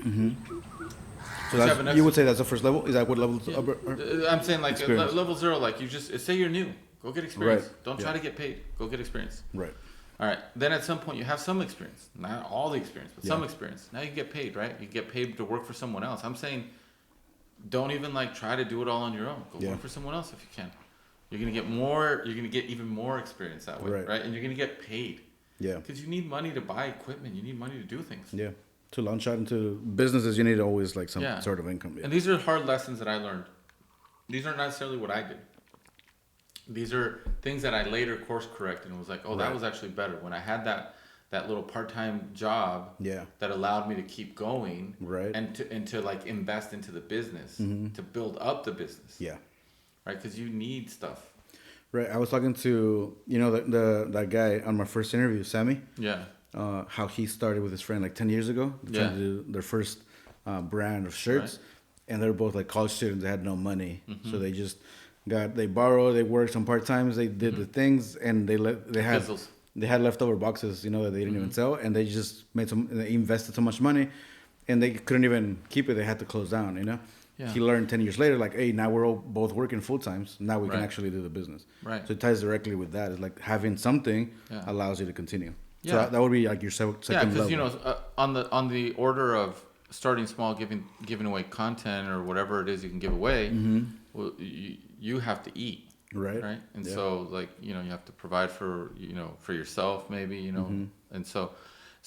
So that's, you would say that's the first level? Is that what level? I'm saying like level 0, like you just say you're new, go get experience. Right. Don't try to get paid. Go get experience. Right. All right. Then at some point you have some experience, not all the experience, but some experience. Now you get paid, right? You get paid to work for someone else. I'm saying, don't even like try to do it all on your own. Go work for someone else if you can. You're gonna get more. You're gonna get even more experience that way, right? And you're gonna get paid. Yeah. Because you need money to buy equipment. You need money to do things. Yeah. To launch out into businesses, you need always like some sort of income. Yeah. And these are hard lessons that I learned. These aren't necessarily what I did. These are things that I later course corrected and was like, oh, that was actually better. When I had that little part-time job that allowed me to keep going and to like invest into the business, to build up the business. Yeah. Right? Because you need stuff. Right. I was talking to, that guy on my first interview, Sammy. Yeah. How he started with his friend like 10 years ago, trying to do their first brand of shirts. Right. And they were both like college students. They had no money. So they just they borrowed, they worked some part-times, they did the things, and they had leftover boxes, that they didn't even sell, and they just they invested so much money, and they couldn't even keep it. They had to close down, Yeah. He learned 10 years later, like, hey, now we're all both working full times. Now we can actually do the business. Right. So it ties directly with that. It's like having something allows you to continue. Yeah. So that would be like your second level. Yeah, because, on the order of starting small, giving away content or whatever it is you can give away, well, you have to eat. Right. And so like, you have to provide for, for yourself maybe, and so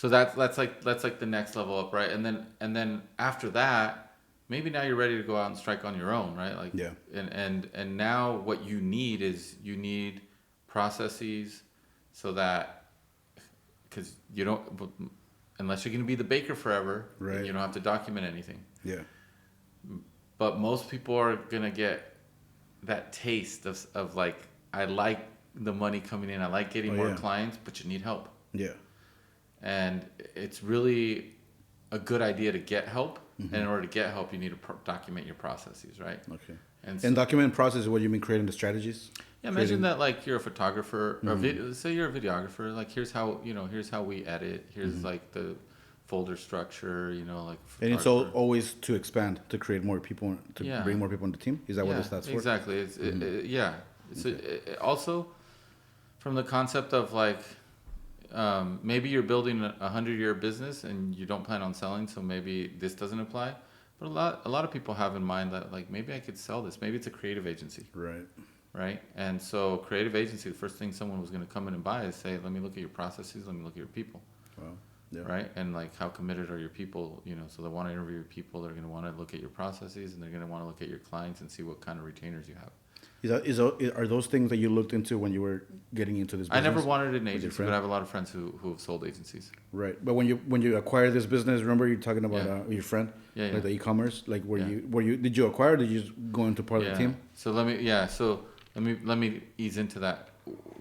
that's like the next level up. Right. And then after that, maybe now you're ready to go out and strike on your own. Right. Like, and now what you need processes so that, because you don't, unless you're going to be the baker forever, you don't have to document anything. Yeah. But most people are going to get that taste of like, I like the money coming in. I like getting more clients, but you need help. Yeah. And it's really a good idea to get help. And in order to get help, you need to document your processes, right? Okay. And document process is what you mean, creating the strategies? Yeah, imagine that like you're a photographer, or say you're a videographer. Like here's how we edit. Here's like the folder structure, like. And it's always to expand, to create more people, to bring more people on the team. Is that what that's for? Exactly. It's also from the concept of like maybe you're building a 100-year business and you don't plan on selling, so maybe this doesn't apply. But a lot of people have in mind that like maybe I could sell this. Maybe it's a creative agency. Right. And so creative agency, the first thing someone was going to come in and buy is say, let me look at your processes, let me look at your people. Wow. Yeah. Right. And like, how committed are your people? So they want to interview your people. They're going to want to look at your processes, and they're going to want to look at your clients and see what kind of retainers you have. Are those things that you looked into when you were getting into this business? I never wanted an agency, but I have a lot of friends who have sold agencies. Right. But when you acquired this business, remember you talking about your friend, like the e-commerce, like did you acquire? Or did you just go into part of the team? So let me ease into that,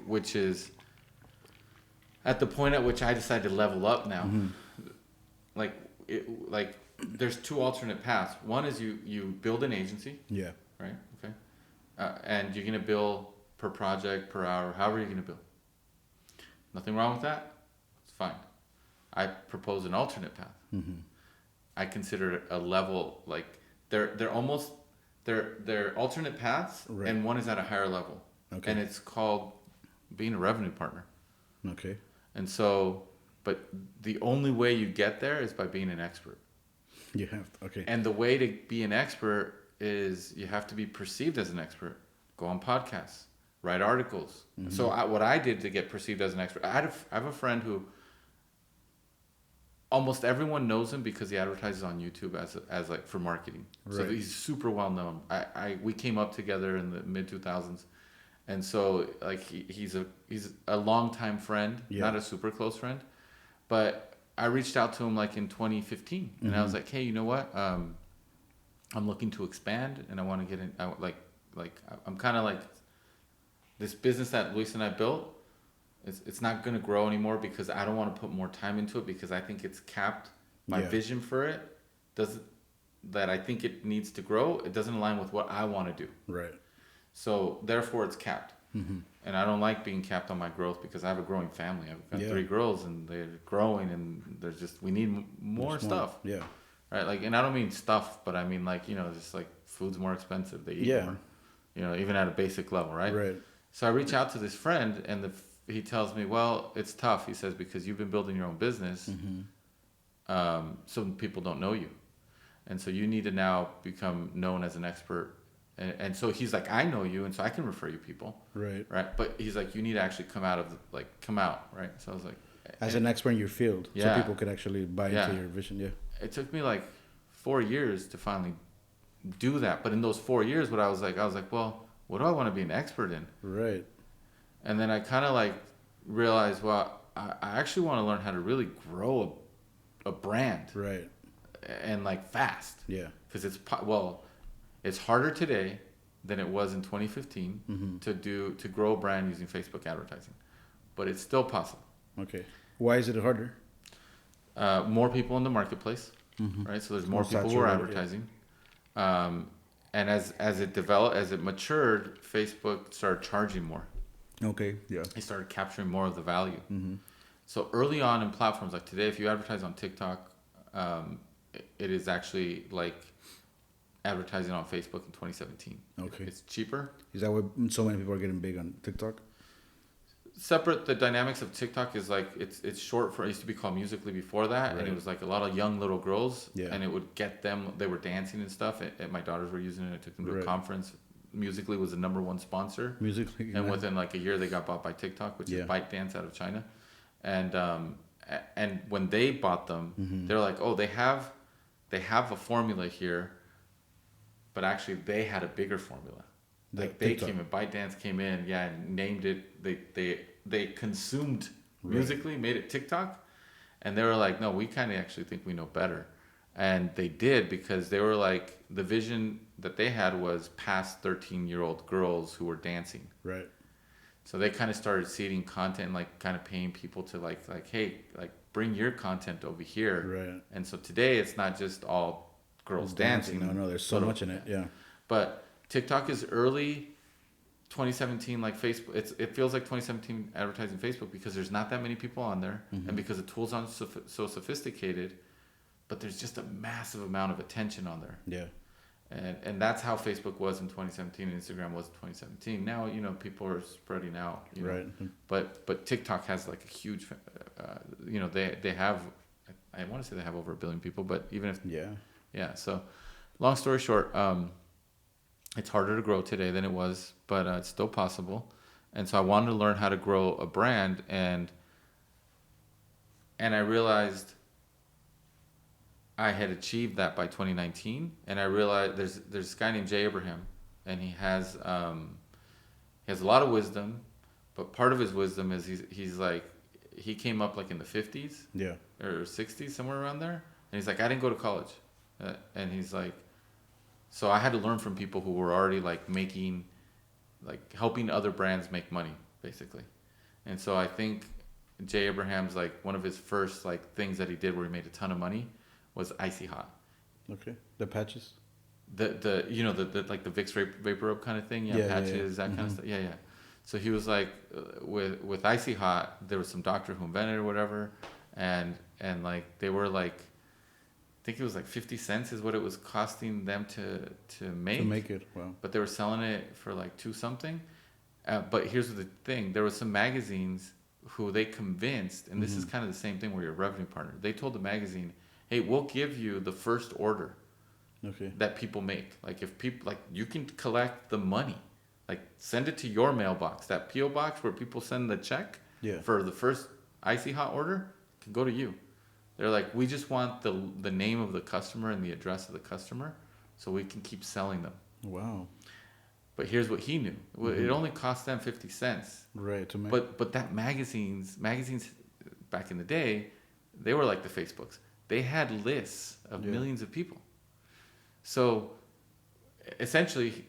which is at the point at which I decided to level up now. Like there's two alternate paths. One is you build an agency. Yeah. Right. Okay. And you're gonna bill per project, per hour, however you're gonna bill. Nothing wrong with that. It's fine. I propose an alternate path. I consider it a level, like they're almost they're alternate paths, and one is at a higher level. Okay. And it's called being a revenue partner. Okay. And so, but the only way you get there is by being an expert. You have to, okay. And the way to be an expert is you have to be perceived as an expert. Go on podcasts, write articles. So what I did to get perceived as an expert, I have a friend who almost everyone knows him because he advertises on YouTube as like for marketing. Right. So he's super well known. We came up together in the mid 2000s, and so like he's a longtime friend, not a super close friend, but I reached out to him like in 2015, and I was like, hey, you know what? I'm looking to expand, and I want to get in. I'm kind of like this business that Luis and I built. It's not going to grow anymore because I don't want to put more time into it because I think it's capped. My vision for it that I think it needs to grow. It doesn't align with what I want to do. Right. So therefore, it's capped. And I don't like being capped on my growth because I have a growing family. I've got 3 girls, and they're growing, and we need more stuff. Yeah. right? Like, and I don't mean stuff, but I mean like, you know, just like food's more expensive. They eat more, you know, even at a basic level, right? Right. So I reach out to this friend, and he tells me, well, it's tough. He says, because you've been building your own business, so people don't know you. And so you need to now become known as an expert. And so he's like, I know you, and so I can refer you people. Right. Right. But he's like, you need to actually come out. Right. So I was like, as an expert in your field, so people could actually buy into your vision. Yeah. It took me like 4 years to finally do that. But in those 4 years, I was like, well, what do I want to be an expert in? Right. And then I kind of like realized, well, I actually want to learn how to really grow a brand. Right. And like fast. Yeah. Because it's harder today than it was in 2015 to grow a brand using Facebook advertising, but it's still possible. Okay. Why is it harder? More people in the marketplace, right? So there's more people who are advertising. Yeah. And as it matured, Facebook started charging more. Okay. Yeah. They started capturing more of the value. So early on in platforms like today, if you advertise on TikTok, it is actually like advertising on Facebook in 2017. Okay. It's cheaper. Is that why so many people are getting big on TikTok? Separate, the dynamics of TikTok is like it's short for, it used to be called Musical.ly before that, right. And it was like a lot of young little girls, and it would get them, they were dancing and stuff, and my daughters were using it. I took them to a conference. Musical.ly was the #1 sponsor. Musical.ly, and within like a year they got bought by TikTok, which is ByteDance out of China, and when they bought them, they're like, oh, they have a formula here, but actually they had a bigger formula. Like they came in, ByteDance came in, and named it. They consumed Musical.ly, made it TikTok, and they were like, no, we kind of actually think we know better, and they did, because they were like, the vision that they had was past 13-year-old girls who were dancing. Right. So they kind of started seeding content, like kind of paying people to like, hey, like bring your content over here. Right. And so today it's not just all girls dancing. No, there's so much in it. Yeah. But TikTok is early 2017, like Facebook. It feels like 2017 advertising Facebook, because there's not that many people on there, and because the tools aren't so sophisticated, but there's just a massive amount of attention on there. Yeah. And that's how Facebook was in 2017, and Instagram was in 2017. Now, you know, people are spreading out, you know, right. But TikTok has like a huge, you know, they have, I want to say they have over 1 billion people, but even if so long story short, it's harder to grow today than it was, but it's still possible. And so I wanted to learn how to grow a brand, and I realized I had achieved that by 2019, and I realized there's this guy named Jay Abraham, and he has a lot of wisdom, but part of his wisdom is he's like, he came up like in the 50s or 60s, somewhere around there, and he's like, I didn't go to college, and he's like, so I had to learn from people who were already like making, like helping other brands make money, basically. And so I think Jay Abraham's like, one of his first like things that he did where he made a ton of money was Icy Hot. Okay. The patches? The you know, the like the Vicks vapor rub kind of thing, patches, that kind of stuff. Yeah. So he was like, with Icy Hot, there was some doctor who invented it or whatever, and like they were like, I think it was like 50 cents is what it was costing them to make. To make it, wow. But they were selling it for like 2 something. But here's the thing: there were some magazines who they convinced, and this is kind of the same thing where you're a revenue partner. They told the magazine, hey, we'll give you the first order that people make. Like if people, like you can collect the money, like send it to your mailbox. That P.O. box where people send the check for the first Icy Hot order can go to you. They're like, we just want the name of the customer and the address of the customer so we can keep selling them. Wow. But here's what he knew. It only cost them 50 cents. Right. To make. But that magazines back in the day, they were like the Facebooks. They had lists of millions of people. So essentially,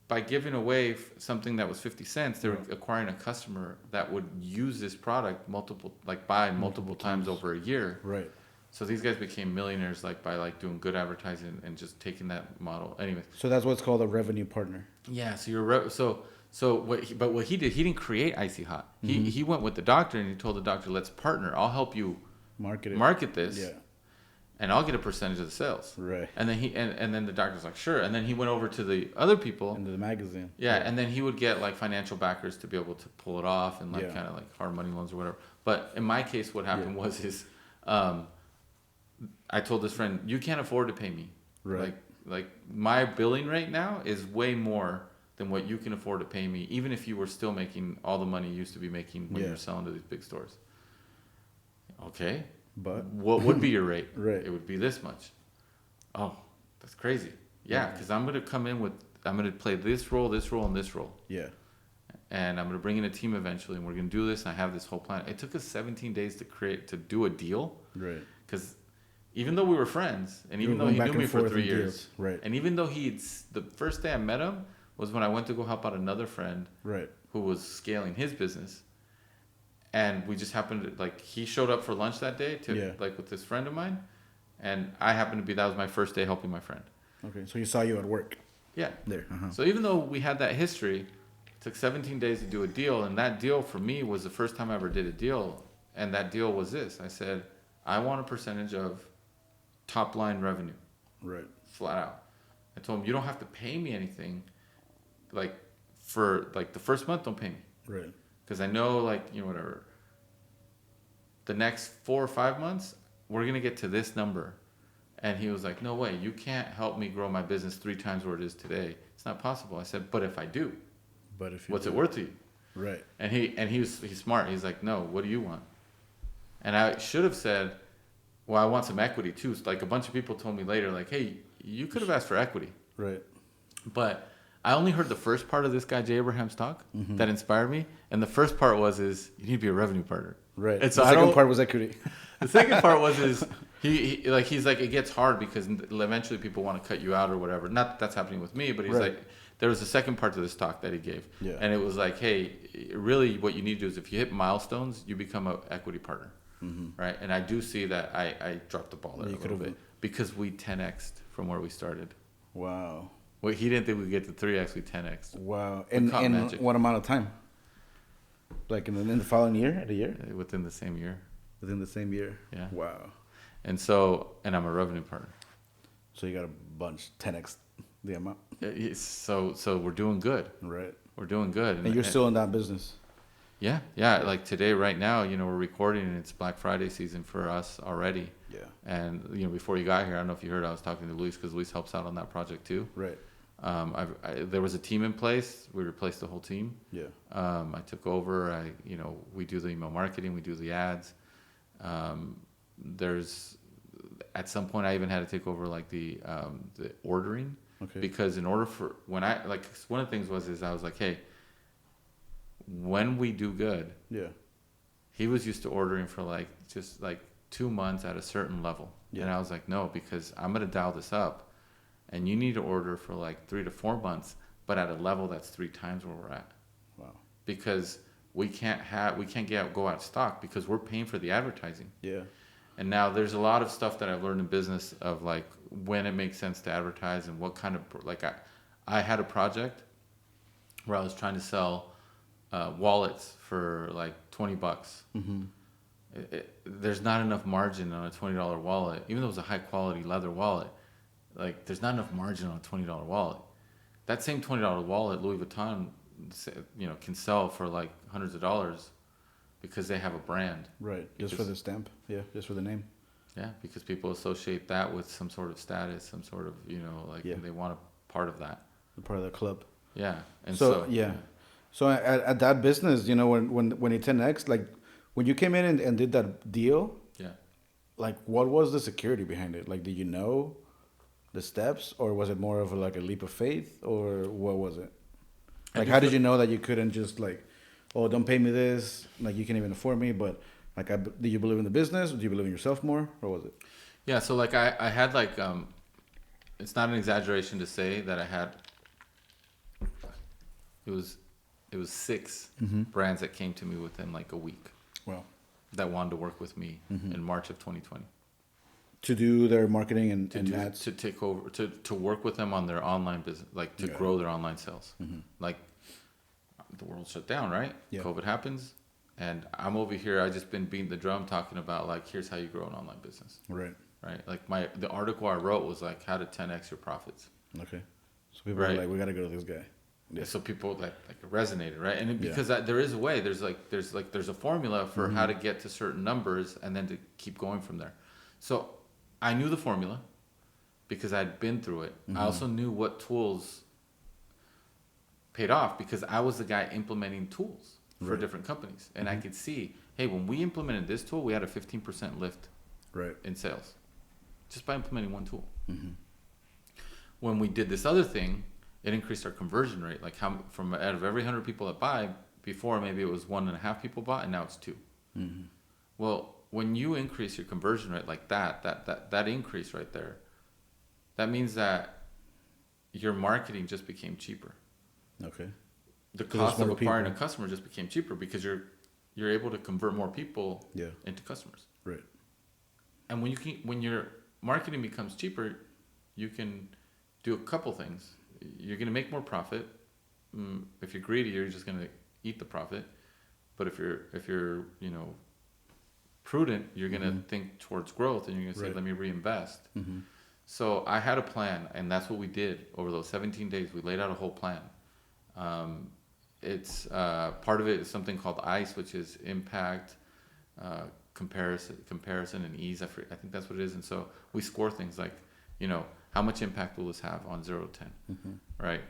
by giving away something that was 50 cents, they were acquiring a customer that would use this product buy multiple times over a year. Right. So these guys became millionaires by doing good advertising and just taking that model. Anyways. So that's what's called a revenue partner. Yeah. So what he did, he didn't create Icy Hot. He went with the doctor and he told the doctor, let's partner. I'll help you market this. Yeah. and I'll get a percentage of the sales. Right. And then and then the doctor's like, sure. And then he went over to the other people. Into the magazine. Yeah. And then he would get like financial backers to be able to pull it off and like kind of like hard money loans or whatever. But in my case, what happened was I told this friend, you can't afford to pay me. Right. Like my billing rate now is way more than what you can afford to pay me, even if you were still making all the money you used to be making when you were selling to these big stores. Okay. But what would be your rate? Right. It would be this much. Oh, that's crazy. Yeah, because I'm going to come in with, I'm going to play this role, and this role. Yeah. And I'm going to bring in a team eventually, and we're going to do this, and I have this whole plan. It took us 17 days to do a deal. Right. Because even though we were friends, and even though he knew me for 3 years, right. And even though the first day I met him was when I went to go help out another friend, right, who was scaling his business, and we just happened to, like, he showed up for lunch that day like with this friend of mine, and I happened to be, that was my first day helping my friend. Okay, so he saw you at work. Yeah. There. Uh-huh. So even though we had that history, it took 17 days to do a deal, and that deal for me was the first time I ever did a deal, and that deal was this. I said, I want a percentage of top line revenue. Right. Flat out. I told him, you don't have to pay me anything, like, for, like, the first month, don't pay me. Right. Because I know, like, you know, whatever, the next 4 or 5 months, we're going to get to this number. And he was like, no way, you can't help me grow my business 3 times where it is today. It's not possible. I said, but if I do, what's it worth to you? Right. And he's smart. He's like, no, what do you want? And I should have said, well, I want some equity too. So, like, a bunch of people told me later, like, hey, you could have asked for equity. Right. But I only heard the first part of this guy, Jay Abraham's talk, that inspired me. And the first part is you need to be a revenue partner. Right. And so the second part was equity. The second part was he's like, it gets hard because eventually people want to cut you out or whatever. Not that that's happening with me, but he's like, there was a second part to this talk that he gave. Yeah. And it was like, hey, really what you need to do is if you hit milestones, you become an equity partner. Mm-hmm. Right. And I do see that I dropped the ball there a little bit because we 10x'd from where we started. Wow. Well, he didn't think we'd get to 3x, we 10x. Wow. In what amount of time? Like in the following year? A year? Within the same year. Within the same year? Yeah. Wow. And I'm a revenue partner. So you got a bunch, 10x the amount. So we're doing good. Right. We're doing good. And you're still in that business? Yeah. Like today, right now, you know, we're recording and it's Black Friday season for us already. Yeah. And, you know, before you got here, I don't know if you heard, I was talking to Luis because Luis helps out on that project too. Right. There was a team in place. We replaced the whole team. Yeah. I took over. We do the email marketing. We do the ads. At some point I even had to take over like the ordering. Okay. Because in order for one of the things is I was like, hey, when we do good. Yeah. He was used to ordering for like just like 2 months at a certain level. Yeah. And I was like, no, because I'm going to dial this up. And you need to order for like 3 to 4 months, but at a level that's 3 times where we're at. Wow. Because we can't go out of stock because we're paying for the advertising. Yeah. And now there's a lot of stuff that I've learned in business of like when it makes sense to advertise and what kind of, like I had a project where I was trying to sell wallets for like $20. Mm-hmm. There's not enough margin on a $20 wallet, even though it was a high quality leather wallet. Like, there's not enough margin on a $20 wallet. That same $20 wallet, Louis Vuitton, can sell for like hundreds of dollars because they have a brand. Right. Just for the stamp. Yeah. Just for the name. Yeah. Because people associate that with some sort of status, some sort of, they want a part of that. Part of the club. Yeah. And so yeah. So at that business, when you 10x, like when you came in and did that deal. Yeah. Like, what was the security behind it? Like, did you know the steps, or was it more of a leap of faith, or what was it? Like, how did you know that you couldn't just like, oh, don't pay me this, like you can't even afford me, but like, did you believe in the business? Do you believe in yourself more, or was it? Yeah, so like I had like, it's not an exaggeration to say that I had, it was 6 brands that came to me within like a week. Wow. That wanted to work with me in March of 2020. To do their marketing and ads? To take over, to work with them on their online business, like to grow their online sales. Mm-hmm. Like, the world shut down, right? Yeah. COVID happens, and I'm over here, I just been beating the drum talking about like, here's how you grow an online business. Right. right? Like the article I wrote was like how to 10x your profits. Okay. So people are like, we got to go to this guy. Yeah. So people like resonated, right? And because there is a way, there's a formula for how to get to certain numbers and then to keep going from there. So I knew the formula because I'd been through it. I also knew what tools paid off because I was the guy implementing tools for different companies. And I could see, hey, when we implemented this tool, we had a 15% lift in sales just by implementing one tool. When we did this other thing, it increased our conversion rate. Like how from out of every 100 people that buy, before maybe it was 1.5 people bought, and now it's 2. Well, when you increase your conversion rate like that increase right there, that means that your marketing just became cheaper. Okay. The cost of acquiring a customer just became cheaper because you're able to convert more people into customers. Right. And when your marketing becomes cheaper, you can do a couple things. You're going to make more profit. If you're greedy, you're just going to eat the profit. But if you're prudent, you're going to think towards growth, and you're going to say, let me reinvest. So I had a plan, and that's what we did over those 17 days. We laid out a whole plan. It's part of it is something called ICE, which is impact, comparison, and ease. I think that's what it is. And so we score things like, how much impact will this have on 0 to 10, right?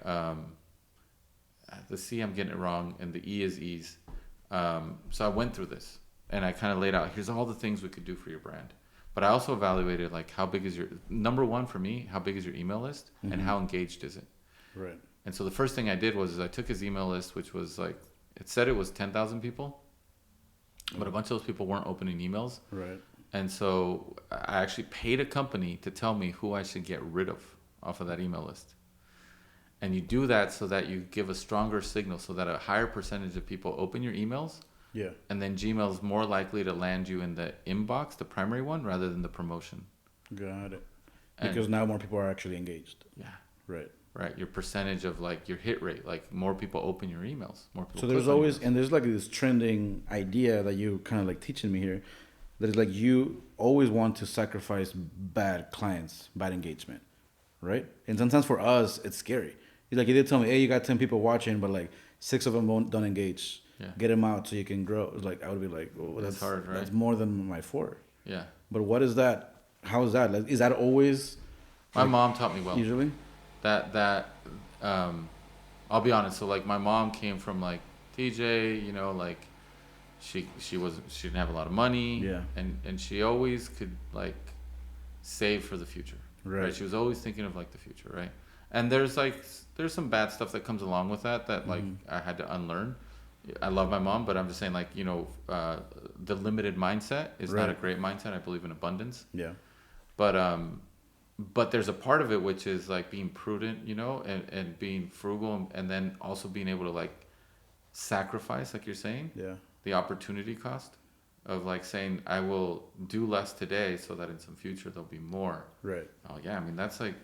The C, I'm getting it wrong, and the E is ease. So I went through this, and I kind of laid out, here's all the things we could do for your brand. But I also evaluated, like, how big is number one for me, how big is your email list, and how engaged is it? Right. And so the first thing I did was I took his email list, which was like, it said it was 10,000 people, but a bunch of those people weren't opening emails. Right. And so I actually paid a company to tell me who I should get rid of off of that email list. And you do that so that you give a stronger signal so that a higher percentage of people open your emails. Yeah. And then Gmail is more likely to land you in the inbox, the primary one, rather than the promotion. Got it. Because now more people are actually engaged. Yeah. Right. Right. Your percentage of like your hit rate, like more people open your emails, more people. So there's always, and there's like this trending idea that you kind of like teaching me here, that is like you always want to sacrifice bad clients, bad engagement, right? And sometimes for us, it's scary. Like you did tell me, hey, you got 10 people watching, but like 6 of them don't engage. Yeah. Get them out so you can grow. It's like I would be like, oh, that's hard, right? That's more than my 4. Yeah. But what is that? How is that? Like, is that always? My mom taught me well. Usually. I'll be honest. So like my mom came from like TJ, like she didn't have a lot of money. Yeah. And she always could like save for the future. Right. She was always thinking of like the future, right? And there's some bad stuff that comes along with that like I had to unlearn. I love my mom, but I'm just saying like, the limited mindset is not a great mindset. I believe in abundance. Yeah. But there's a part of it which is like being prudent, and being frugal, and then also being able to like sacrifice, like you're saying, the opportunity cost of like saying, I will do less today so that in some future there'll be more. Right. Oh yeah. I mean, that's like,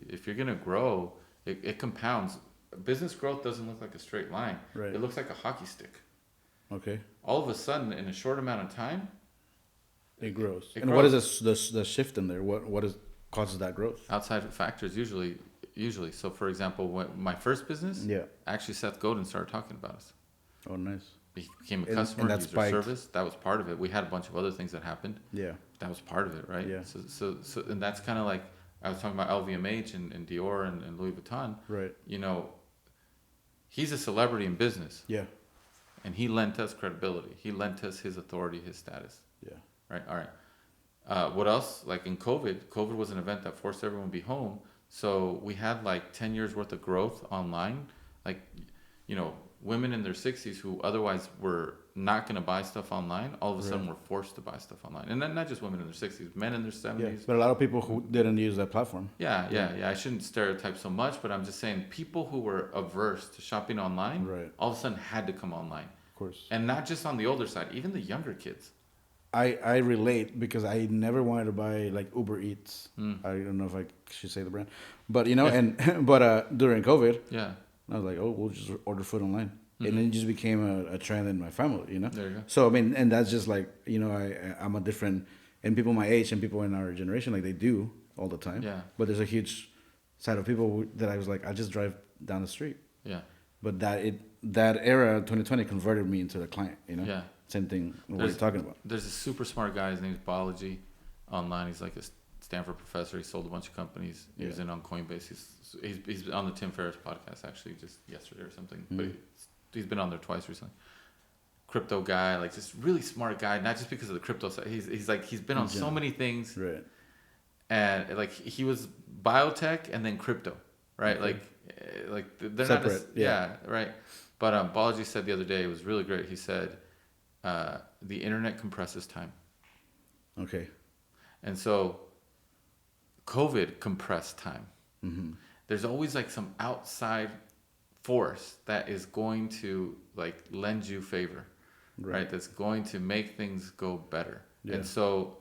if you're going to grow, it compounds. Business growth doesn't look like a straight line. Right. It looks like a hockey stick. Okay. All of a sudden, in a short amount of time, it grows. And what is the shift in there? What causes that growth? Outside factors usually. So for example, my first business, actually Seth Godin started talking about us. Oh, nice. He became a customer, and user service. That was part of it. We had a bunch of other things that happened. Yeah. That was part of it, right? Yeah. So and that's kind of like, I was talking about LVMH and Dior and Louis Vuitton. Right. He's a celebrity in business. Yeah. And he lent us credibility. He lent us his authority, his status. Yeah. Right. All right. What else? Like in COVID was an event that forced everyone to be home. So we had like 10 years worth of growth online. Like, women in their 60s who otherwise were not going to buy stuff online, all of a sudden were forced to buy stuff online. And then not just women in their 60s, men in their 70s. Yeah, but a lot of people who didn't use that platform. Yeah. I shouldn't stereotype so much, but I'm just saying people who were averse to shopping online, all of a sudden had to come online. Of course. And not just on the older side, even the younger kids. I relate because I never wanted to buy like Uber Eats. I don't know if I should say the brand, but but during COVID, I was like, oh, we'll just order food online. And then it just became a trend in my family, There you go. So, I mean, and that's just like, I'm a different and people my age and people in our generation, like they do all the time. Yeah. But there's a huge side of people that I was like, I just drive down the street. Yeah. But that era, 2020, converted me into the client. Yeah. Same thing. What you're talking about. There's a super smart guy. His name's Biology. Online, he's like a Stanford professor. He sold a bunch of companies. He was in on Coinbase. He's on the Tim Ferriss podcast actually just yesterday or something. Mm-hmm. But he's been on there twice recently. Crypto guy, like just really smart guy. Not just because of the crypto side. He's been on so many things. Right. And like he was biotech and then crypto, right? Okay. Like they're separate. Right. But Balaji said the other day, it was really great. He said, the internet compresses time. Okay. And so COVID compressed time. Mm-hmm. There's always like some outside force that is going to like lend you favor, right? That's going to make things go better. Yeah. And so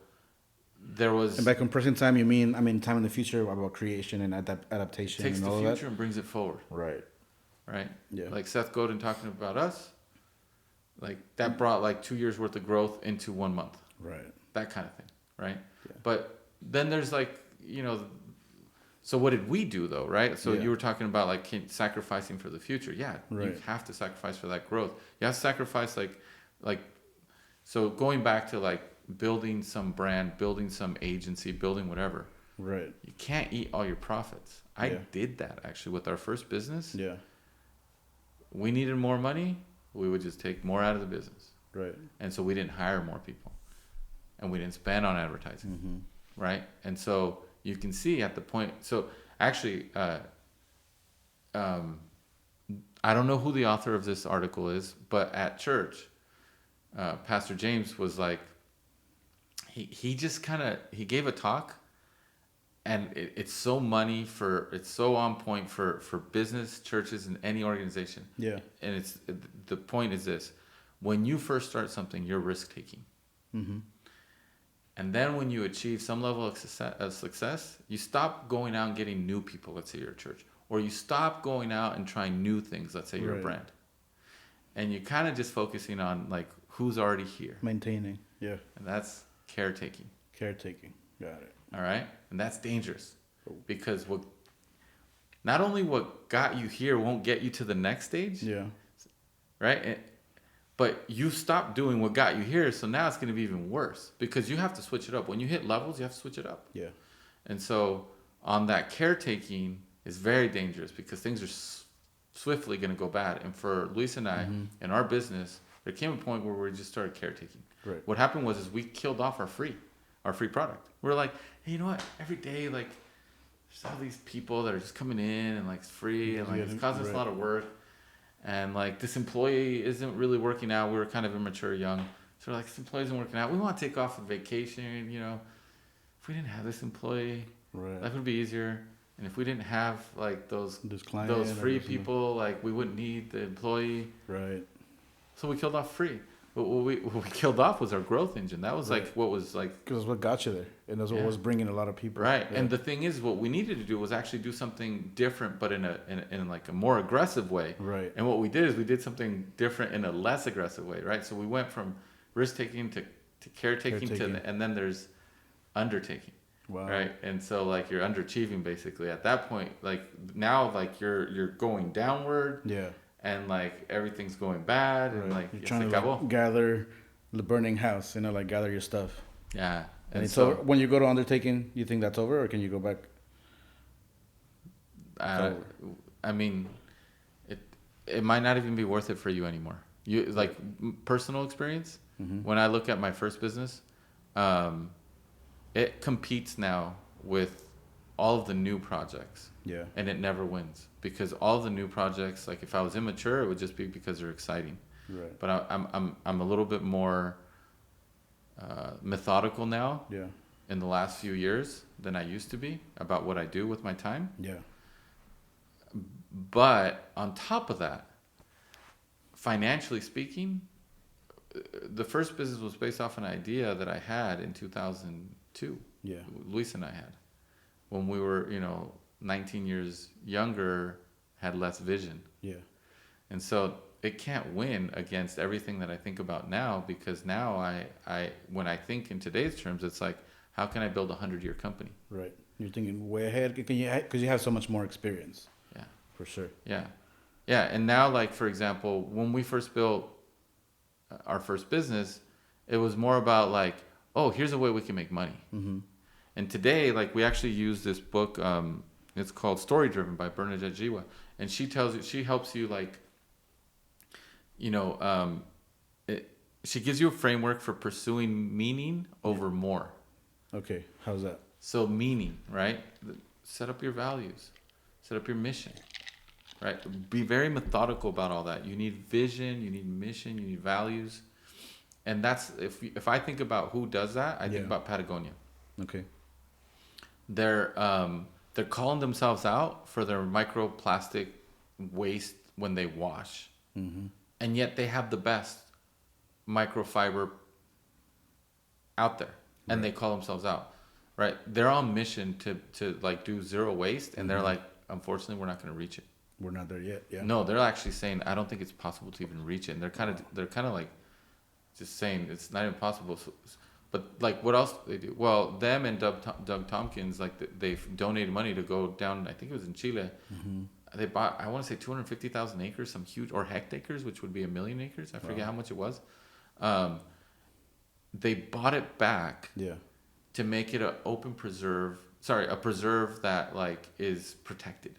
there was... And by compressing time, you mean, time in the future about creation and adaptation and all that? Takes the future and brings it forward. Right. Right? Yeah. Like Seth Godin talking about us, like that brought like 2 years worth of growth into 1 month. Right. That kind of thing, right? Yeah. But then there's like, so what did we do though, right? So you were talking about like sacrificing for the future. Yeah, right. You have to sacrifice for that growth. You have to sacrifice so going back to like building some brand, building some agency, building whatever. Right. You can't eat all your profits. I did that actually with our first business. Yeah. We needed more money. We would just take more out of the business. Right. And so we didn't hire more people. And we didn't spend on advertising. Mm-hmm. Right. And so you can see at the point. So actually, I don't know who the author of this article is, but at church, Pastor James was like, he just he gave a talk, and it's so it's so on point for business, churches, and any organization. Yeah. And the point is this: when you first start something, you're risk taking. Mm-hmm. And then when you achieve some level of success, you stop going out and getting new people, let's say you're a church. Or you stop going out and trying new things, let's say you're a brand. And you're kind of just focusing on like who's already here. Maintaining, yeah. And that's caretaking. Caretaking, got it. All right? And that's dangerous. Because not only what got you here won't get you to the next stage. Yeah. Right? But you stopped doing what got you here, so now it's going to be even worse because you have to switch it up. When you hit levels, you have to switch it up. Yeah. And so on that caretaking is very dangerous because things are swiftly going to go bad. And for Luis and I, in our business, there came a point where we just started caretaking. Right. What happened was we killed off our free product. We're like, hey, you know what? Every day, like, there's all these people that are just coming in and like it's free and like it's causing us a lot of work. And like this employee isn't really working out. We were kind of immature, young. So we're like, this employee isn't working out. We want to take off a vacation, If we didn't have this employee, life would be easier. And if we didn't have like those free people, like we wouldn't need the employee. Right. So we killed off free. But what we killed off was our growth engine. That was like what was like... Because what got you there. And that's what was bringing a lot of people. Right. Yeah. And the thing is, what we needed to do was actually do something different, but in like a more aggressive way. Right. And what we did is we did something different in a less aggressive way, right? So we went from risk-taking to caretaking. And then there's undertaking. Wow. Right. And so like you're underachieving basically at that point. Like now like you're going downward. Yeah. And like everything's going bad, and like you're trying to gather the burning house, like gather your stuff. Yeah. And so when you go to undertaking, you think that's over, or can you go back? I mean, it might not even be worth it for you anymore. You like personal experience. Mm-hmm. When I look at my first business, it competes now with all of the new projects. Yeah. And it never wins because all the new projects, like if I was immature, it would just be because they're exciting. Right. But I'm a little bit more methodical now. Yeah. In the last few years than I used to be about what I do with my time. Yeah. But on top of that, financially speaking, the first business was based off an idea that I had in 2002. Yeah. Luis and I had. When we were, 19 years younger, had less vision. Yeah. And so it can't win against everything that I think about now, because now I when I think in today's terms, it's like, how can I build a 100-year company? Right. You're thinking way ahead because you have so much more experience. Yeah. For sure. Yeah. Yeah. And now, like, for example, when we first built our first business, it was more about like, oh, here's a way we can make money. Mm-hmm. And today, like, we actually use this book. It's called Story Driven by Bernadette Jiwa. And she helps you, like, you know, she gives you a framework for pursuing meaning over more. Okay. How's that? So meaning, right? Set up your values, set up your mission, right? Be very methodical about all that. You need vision, you need mission, you need values. And that's, if I think about who does that, I think about Patagonia. Okay. They're calling themselves out for their microplastic waste when they wash. Mm-hmm. And yet they have the best microfiber out there. And they call themselves out. Right, they're on mission to like do zero waste, and they're like, unfortunately, we're not going to reach it. We're not there yet. Yeah. No, they're actually saying, I don't think it's possible to even reach it. And they're kind of like, just saying it's not even possible. So, but like, what else do they do? Well, them and Doug Tompkins, like, they've donated money to go down. I think it was in Chile. Mm-hmm. They bought, I want to say 250,000 acres, some huge, or hectares, which would be 1 million acres. I forget how much it was. They bought it back. Yeah. To make it a preserve that like is protected,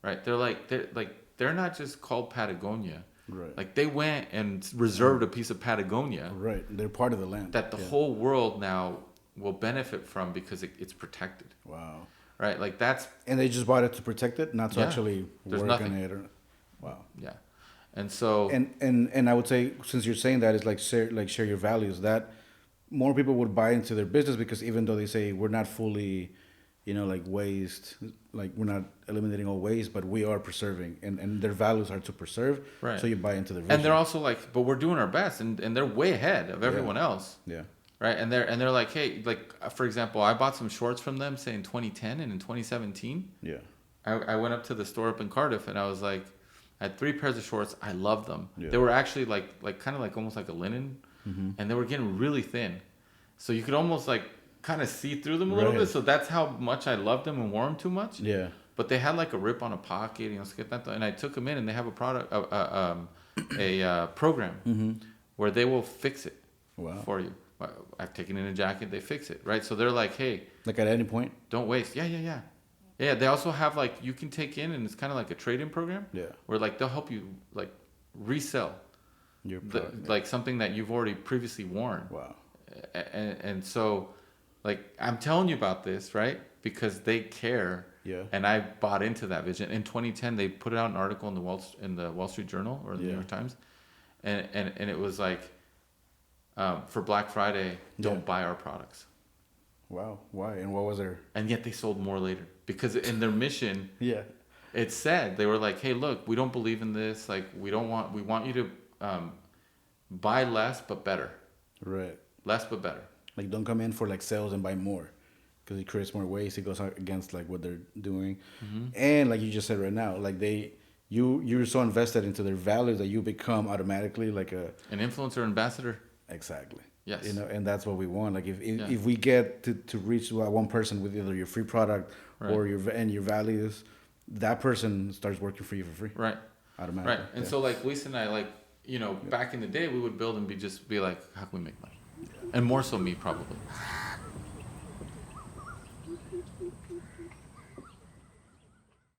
right? They're not just called Patagonia, right? Like, they went and reserved a piece of Patagonia, right? They're part of the land that the whole world now will benefit from because it's protected. Wow, right? Like, that's, and they just bought it to protect it, not to actually work on it. Wow, yeah, and so and I would say, since you're saying that, it's like share your values, that more people would buy into their business, because even though they say we're not fully, like, waste, like, we're not eliminating all waste, but we are preserving, and their values are to preserve. Right. So you buy into their vision. And they're also like, but we're doing our best, and they're way ahead of everyone else. Yeah. Right. And they're like, hey, like, for example, I bought some shorts from them, say in 2010 and in 2017. Yeah. I went up to the store up in Cardiff, and I was like, I had 3 pairs of shorts. I loved them. Yeah. They were actually like kind of like almost like a linen. Mm-hmm. And they were getting really thin, so you could almost like kind of see through them a little bit. So that's how much I loved them and wore them too much. Yeah. But they had like a rip on a pocket, and I took them in, and they have a product, a program where they will fix it for you. I've taken in a jacket, they fix it, right? So they're like, hey, like at any point, don't waste. Yeah. They also have like, you can take in, and it's kind of like a trade-in program. Yeah. Where like they'll help you like resell. Like something that you've already previously worn. Wow. And so, like, I'm telling you about this, right? Because they care. Yeah. And I bought into that vision. In 2010, they put out an article in the Wall Street Journal or the New York Times, and it was like, for Black Friday, don't buy our products. Wow. Why? And what was their? And yet they sold more later, because in their mission, it said, they were like, hey, look, we don't believe in this. Like, we want you to buy less but better. Right. Less but better. Like, don't come in for like sales and buy more, because it creates more waste. It goes against like what they're doing. Mm-hmm. And like you just said right now, like you're so invested into their values that you become automatically like an influencer ambassador. Exactly. Yes. And that's what we want. Like if we get to reach one person with either your free product or your values, that person starts working for you for free. Right. Automatically. Right. And so like Lisa and I, like, back in the day, we would build and be like, how can we make money? And more so me, probably.